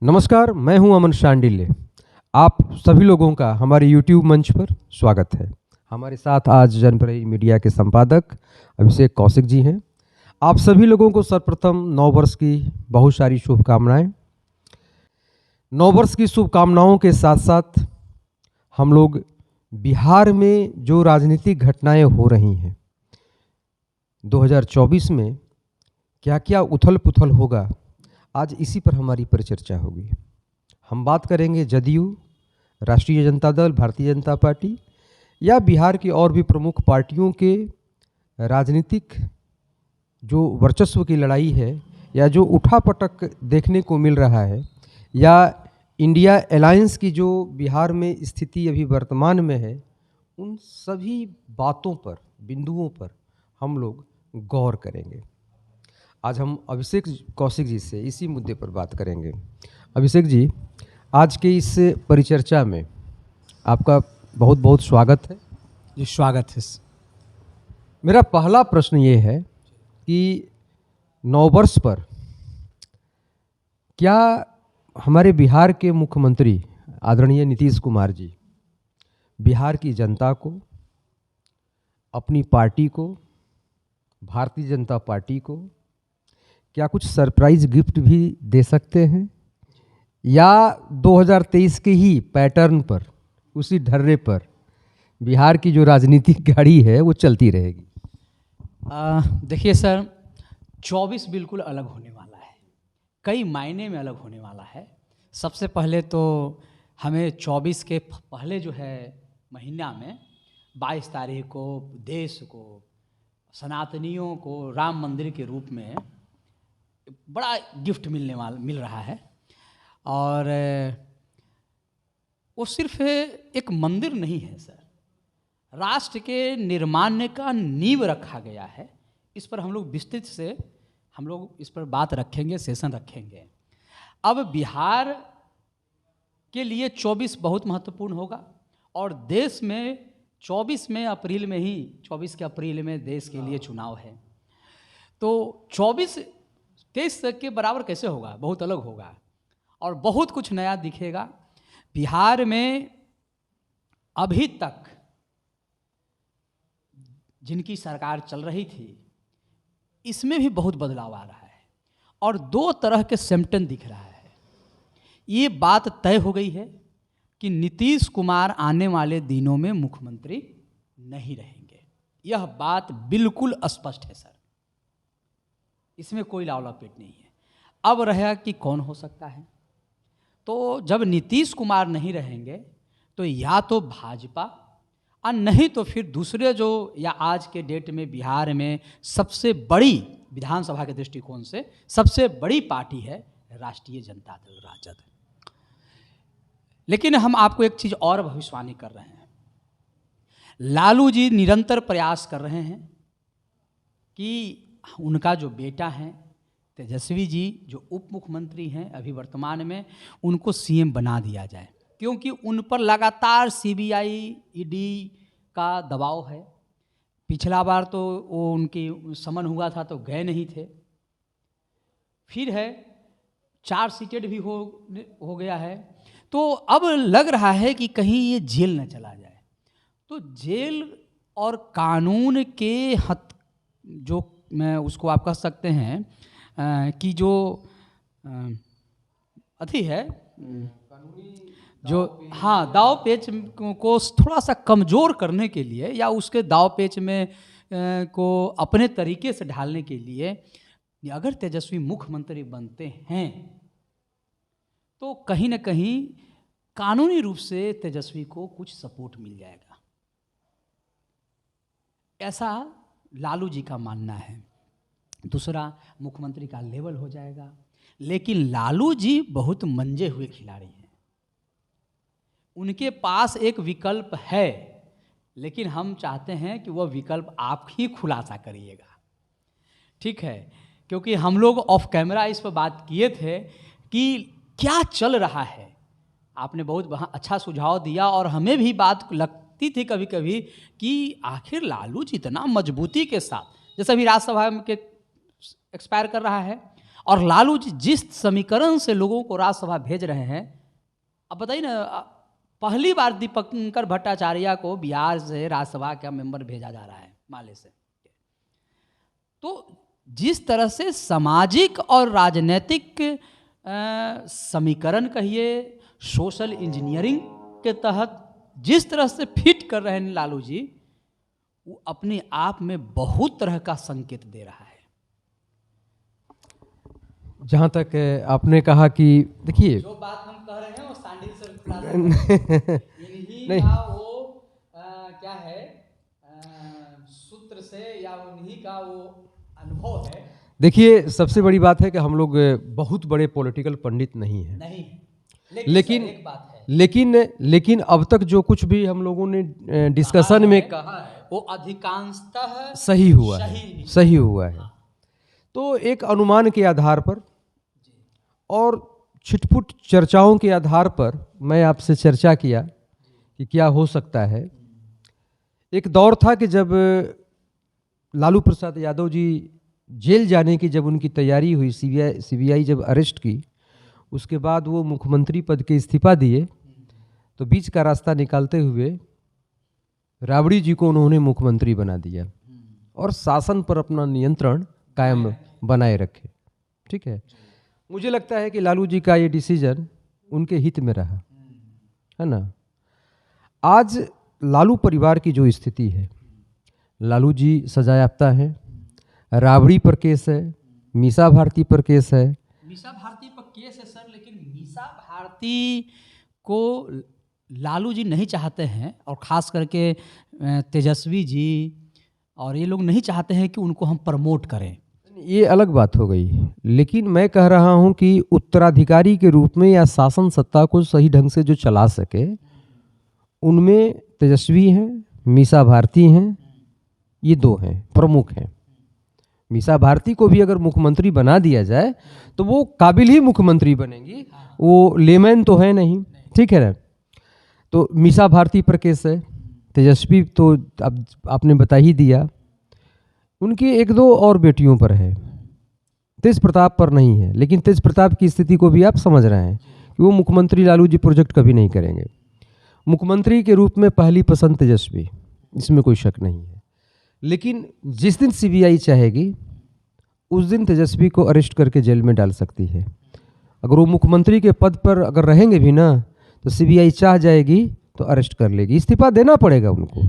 नमस्कार, मैं हूं अमन शांडिल्य। आप सभी लोगों का हमारे YouTube मंच पर स्वागत है। हमारे साथ आज जनप्रति मीडिया के संपादक अभिषेक कौशिक जी हैं। आप सभी लोगों को सर्वप्रथम नववर्ष की बहुत सारी शुभकामनाएं। नववर्ष की शुभकामनाओं के साथ साथ हम लोग बिहार में जो राजनीतिक घटनाएं हो रही हैं, 2024 में क्या क्या उथल पुथल होगा, आज इसी पर हमारी परिचर्चा होगी। हम बात करेंगे जदयू, राष्ट्रीय जनता दल, भारतीय जनता पार्टी या बिहार की और भी प्रमुख पार्टियों के राजनीतिक जो वर्चस्व की लड़ाई है या जो उठापटक देखने को मिल रहा है, या इंडिया अलायंस की जो बिहार में स्थिति अभी वर्तमान में है, उन सभी बातों पर, बिंदुओं पर हम लोग गौर करेंगे। आज हम अभिषेक कौशिक जी से इसी मुद्दे पर बात करेंगे। अभिषेक जी, आज के इस परिचर्चा में आपका बहुत बहुत स्वागत है। जी, स्वागत है। मेरा पहला प्रश्न ये है कि नववर्ष पर क्या हमारे बिहार के मुख्यमंत्री आदरणीय नीतीश कुमार जी बिहार की जनता को, अपनी पार्टी को, भारतीय जनता पार्टी को क्या कुछ सरप्राइज गिफ्ट भी दे सकते हैं, या 2023 के ही पैटर्न पर, उसी ढर्रे पर बिहार की जो राजनीतिक गाड़ी है वो चलती रहेगी? देखिए सर, 24 बिल्कुल अलग होने वाला है, कई मायने में अलग होने वाला है। सबसे पहले तो हमें 24 के पहले जो है महीना में 22 तारीख को देश को, सनातनियों को राम मंदिर के रूप में बड़ा गिफ्ट मिल रहा है। और वो सिर्फ एक मंदिर नहीं है सर, राष्ट्र के निर्माण का नींव रखा गया है। इस पर हम लोग विस्तृत से इस पर बात रखेंगे, सेशन रखेंगे। अब बिहार के लिए 24 बहुत महत्वपूर्ण होगा, और देश में 24 के अप्रैल में देश के लिए चुनाव है। तो 23 के बराबर कैसे होगा? बहुत अलग होगा और बहुत कुछ नया दिखेगा। बिहार में अभी तक जिनकी सरकार चल रही थी, इसमें भी बहुत बदलाव आ रहा है और दो तरह के सिम्टम दिख रहा है। ये बात तय हो गई है कि नीतीश कुमार आने वाले दिनों में मुख्यमंत्री नहीं रहेंगे। यह बात बिल्कुल स्पष्ट है सर, इसमें कोई लाव लपेट नहीं है। अब रहा कि कौन हो सकता है। तो जब नीतीश कुमार नहीं रहेंगे तो या तो भाजपा, और नहीं तो फिर दूसरे जो, या आज के डेट में बिहार में सबसे बड़ी, विधानसभा के दृष्टिकोण से सबसे बड़ी पार्टी है राष्ट्रीय जनता दल, राजद। लेकिन हम आपको एक चीज़ और भविष्यवाणी कर रहे हैं। लालू जी निरंतर प्रयास कर रहे हैं कि उनका जो बेटा है तेजस्वी जी, जो उप मुख्यमंत्री हैं अभी वर्तमान में, उनको सीएम बना दिया जाए, क्योंकि उन पर लगातार सीबीआई, ईडी का दबाव है। पिछला बार तो वो उनकी समन हुआ था तो गए नहीं थे। फिर है चार्ज सीटेड भी हो गया है। तो अब लग रहा है कि कहीं ये जेल न चला जाए। तो जेल और कानून के जो मैं उसको आप कह सकते हैं कि जो अथी है, जो दाव पेच को थोड़ा सा कमज़ोर करने के लिए, या उसके दाव पेच में को अपने तरीके से ढालने के लिए, अगर तेजस्वी मुख्यमंत्री बनते हैं तो कहीं ना कहीं कानूनी रूप से तेजस्वी को कुछ सपोर्ट मिल जाएगा, ऐसा लालू जी का मानना है। दूसरा, मुख्यमंत्री का लेवल हो जाएगा। लेकिन लालू जी बहुत मंजे हुए खिलाड़ी हैं, उनके पास एक विकल्प है, लेकिन हम चाहते हैं कि वह विकल्प आप ही खुलासा करिएगा, ठीक है? क्योंकि हम लोग ऑफ कैमरा इस पर बात किए थे कि क्या चल रहा है। आपने बहुत अच्छा सुझाव दिया, और हमें भी बात लगती थी कभी कभी कि आखिर लालू जी इतना मजबूती के साथ, जैसे अभी राज्यसभा के एक्सपायर कर रहा है, और लालू जी जिस समीकरण से लोगों को राज्यसभा भेज रहे हैं, अब बताइए ना, पहली बार दीपंकर भट्टाचार्य को बिहार से राज्यसभा का मेंबर भेजा जा रहा है माले से। तो जिस तरह से सामाजिक और राजनीतिक समीकरण कहिए, सोशल इंजीनियरिंग के तहत जिस तरह से फिट कर रहे हैं लालू जी, वो अपने आप में बहुत तरह का संकेत दे रहा है। जहाँ तक आपने कहा कि देखिए, जो बात हम कह रहे हैं वो सांडिल से खुलासा इन्हीं नहीं। का वो क्या है सूत्र से, या उन्हीं का वो अनुभव है। देखिए, सबसे बड़ी बात है कि हम लोग बहुत बड़े पॉलिटिकल पंडित नहीं हैं, नहीं, लेकिन एक बात है, लेकिन अब तक जो कुछ भी हम लोगों ने डिस्कशन में कहा है वो अधिकांशतः सही हुआ है, सही हुआ है। तो एक अनुमान के आधार पर और छिटपुट चर्चाओं के आधार पर मैं आपसे चर्चा किया कि क्या हो सकता है। एक दौर था कि जब लालू प्रसाद यादव जी जेल जाने की जब उनकी तैयारी हुई, सीबीआई जब अरेस्ट की, उसके बाद वो मुख्यमंत्री पद के इस्तीफा दिए, तो बीच का रास्ता निकालते हुए राबड़ी जी को उन्होंने मुख्यमंत्री बना दिया और शासन पर अपना नियंत्रण कायम बनाए रखे। ठीक है, मुझे लगता है कि लालू जी का ये डिसीजन उनके हित में रहा, है ना। आज लालू परिवार की जो स्थिति है, लालू जी सजायाफ्ता है, राबड़ी पर केस है, मीसा भारती पर केस है। मीसा भारती पर केस है सर, लेकिन मीसा भारती को लालू जी नहीं चाहते हैं, और ख़ास करके तेजस्वी जी और ये लोग नहीं चाहते हैं कि उनको हम प्रमोट करें। ये अलग बात हो गई, लेकिन मैं कह रहा हूं कि उत्तराधिकारी के रूप में या शासन सत्ता को सही ढंग से जो चला सके, उनमें तेजस्वी हैं, मीसा भारती हैं, ये दो हैं, प्रमुख हैं। मीसा भारती को भी अगर मुख्यमंत्री बना दिया जाए तो वो काबिल ही मुख्यमंत्री बनेंगी, वो लेमैन तो है नहीं, ठीक है ना। तो मीसा भारती पर केस है, तेजस्वी तो अब आपने बता ही दिया, उनकी एक दो और बेटियों पर है, तेज प्रताप पर नहीं है। लेकिन तेज प्रताप की स्थिति को भी आप समझ रहे हैं कि वो मुख्यमंत्री लालू जी प्रोजेक्ट कभी नहीं करेंगे। मुख्यमंत्री के रूप में पहली पसंद तेजस्वी, इसमें कोई शक नहीं है। लेकिन जिस दिन सीबीआई चाहेगी उस दिन तेजस्वी को अरेस्ट करके जेल में डाल सकती है। अगर वो मुख्यमंत्री के पद पर अगर रहेंगे भी ना, तो सीबीआई चाह जाएगी तो अरेस्ट कर लेगी, इस्तीफा देना पड़ेगा उनको।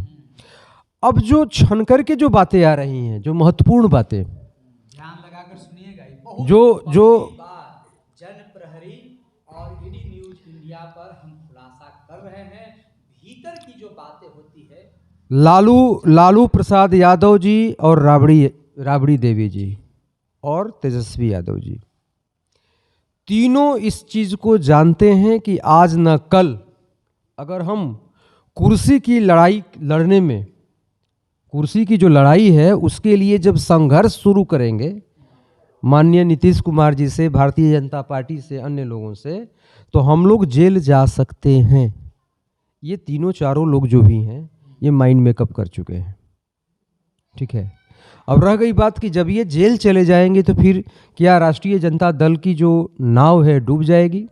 अब जो छन करके जो बातें आ रही हैं, जो महत्वपूर्ण बातें, ध्यान लगाकर सुनिएगा, जो जन प्रहरी और ईडी न्यूज इंडिया पर हम खुलासा कर रहे हैं, भीतर की जो बातें होती है, लालू प्रसाद यादव जी और राबड़ी देवी जी और तेजस्वी यादव जी तीनों इस चीज को जानते हैं कि आज न कल अगर हम कुर्सी की लड़ाई लड़ने में, कुर्सी की जो लड़ाई है उसके लिए जब संघर्ष शुरू करेंगे माननीय नीतीश कुमार जी से, भारतीय जनता पार्टी से, अन्य लोगों से, तो हम लोग जेल जा सकते हैं। ये तीनों चारों लोग जो भी हैं ये माइंड मेकअप कर चुके हैं, ठीक है। अब रह गई बात कि जब ये जेल चले जाएंगे तो फिर क्या राष्ट्रीय जनता दल की जो नाव है डूब जाएगी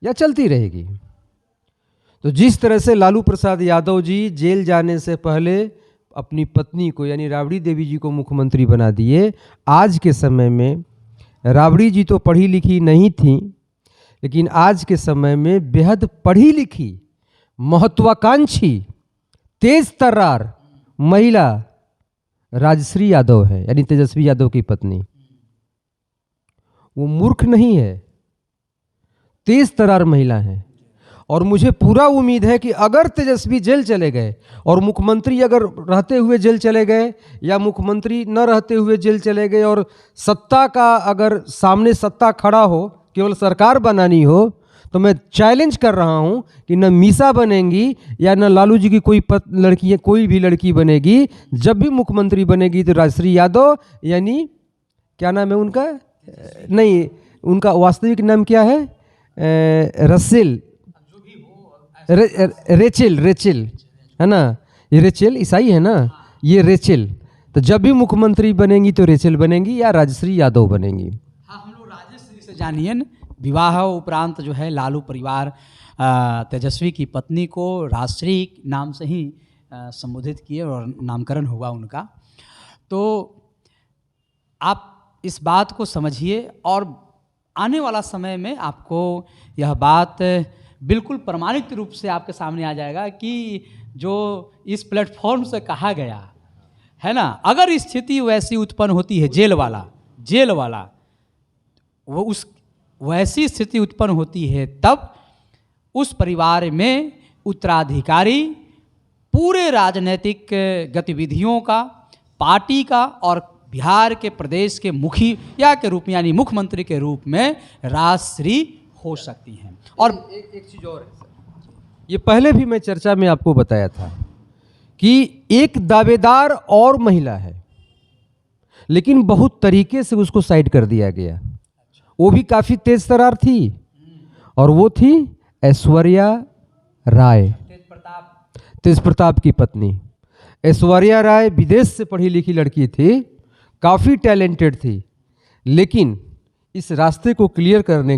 या चलती रहेगी। तो जिस तरह से लालू प्रसाद यादव जी जेल जाने से पहले अपनी पत्नी को यानी राबड़ी देवी जी को मुख्यमंत्री बना दिए, आज के समय में राबड़ी जी तो पढ़ी लिखी नहीं थी, लेकिन आज के समय में बेहद पढ़ी लिखी, महत्वाकांक्षी, तेज तर्रार महिला राजश्री यादव है, यानी तेजस्वी यादव की पत्नी। वो मूर्ख नहीं है, तेज तर्रार महिला है। और मुझे पूरा उम्मीद है कि अगर तेजस्वी जेल चले गए और मुख्यमंत्री अगर रहते हुए जेल चले गए या मुख्यमंत्री न रहते हुए जेल चले गए और सत्ता का अगर सामने सत्ता खड़ा हो, केवल सरकार बनानी हो, तो मैं चैलेंज कर रहा हूं कि न मीसा बनेंगी या न लालू जी की कोई भी लड़की बनेगी। जब भी मुख्यमंत्री बनेगी तो राजश्री यादव, यानी क्या नाम है उनका, नहीं उनका वास्तविक नाम क्या है, रेचेल है ना, ये रेचेल ईसाई है ना, ये रेचेल। तो जब भी मुख्यमंत्री बनेंगी तो रेचेल बनेंगी या राजश्री यादव बनेंगी। से जानिए न, विवाह उपरांत जो है लालू परिवार तेजस्वी की पत्नी को राजश्री नाम से ही संबोधित किए और नामकरण हुआ उनका। तो आप इस बात को समझिए और आने वाला समय में आपको यह बात बिल्कुल प्रमाणित रूप से आपके सामने आ जाएगा कि जो इस प्लेटफॉर्म से कहा गया है ना, अगर स्थिति वैसी उत्पन्न होती है जेल वाला वो उस वैसी स्थिति उत्पन्न होती है, तब उस परिवार में उत्तराधिकारी पूरे राजनीतिक गतिविधियों का, पार्टी का और बिहार के प्रदेश के मुखिया के रूप में यानी मुख्यमंत्री के रूप में राजश्री हो सकती हैं। और एक चीज़ और है सर, ये पहले भी मैं चर्चा में आपको बताया था कि एक दावेदार और महिला है, लेकिन बहुत तरीके से उसको साइड कर दिया गया। वो भी काफ़ी तेज तरार थी और वो थी ऐश्वर्या राय, तेज प्रताप की पत्नी। ऐश्वर्या राय विदेश से पढ़ी लिखी लड़की थी, काफ़ी टैलेंटेड थी, लेकिन इस रास्ते को क्लियर करने